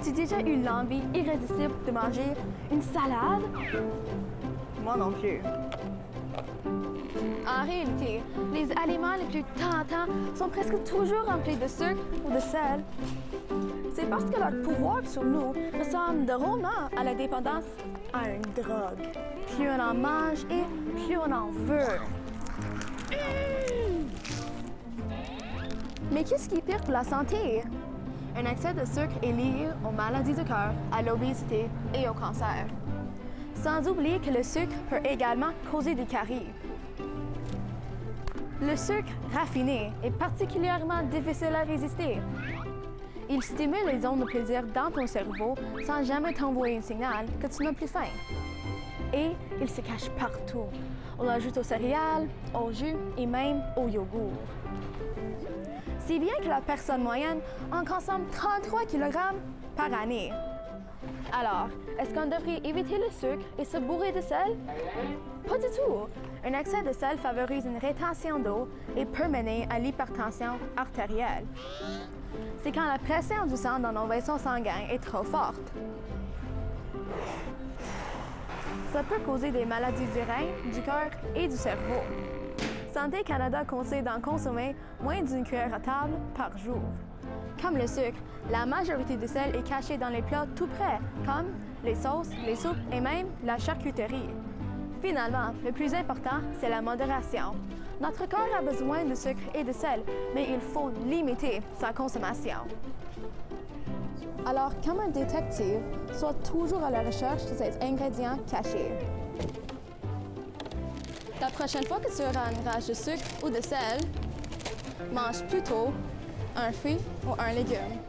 As-tu déjà eu l'envie irrésistible de manger une salade? Moi non plus. En réalité, les aliments les plus tentants sont presque toujours remplis de sucre ou de sel. C'est parce que leur pouvoir sur nous ressemble drôlement à la dépendance à une drogue. Plus on en mange et plus on en veut. Mais qu'est-ce qui est pire pour la santé? Un excès de sucre est lié aux maladies du cœur, à l'obésité et au cancer. Sans oublier que le sucre peut également causer des caries. Le sucre raffiné est particulièrement difficile à résister. Il stimule les zones de plaisir dans ton cerveau sans jamais t'envoyer un signal que tu n'as plus faim. Et il se cache partout. On l'ajoute aux céréales, au jus et même au yogourt. Si bien que la personne moyenne en consomme 33 kg par année. Alors, est-ce qu'on devrait éviter le sucre et se bourrer de sel? Pas du tout! Un excès de sel favorise une rétention d'eau et peut mener à l'hypertension artérielle. C'est quand la pression du sang dans nos vaisseaux sanguins est trop forte. Ça peut causer des maladies du rein, du cœur et du cerveau. Santé Canada conseille d'en consommer moins d'une cuillère à table par jour. Comme le sucre, la majorité du sel est caché dans les plats tout près, comme les sauces, les soupes et même la charcuterie. Finalement, le plus important, c'est la modération. Notre corps a besoin de sucre et de sel, mais il faut limiter sa consommation. Alors, comme un détective, sois toujours à la recherche de ces ingrédients cachés. La prochaine fois que tu auras une rage de sucre ou de sel, mange plutôt un fruit ou un légume.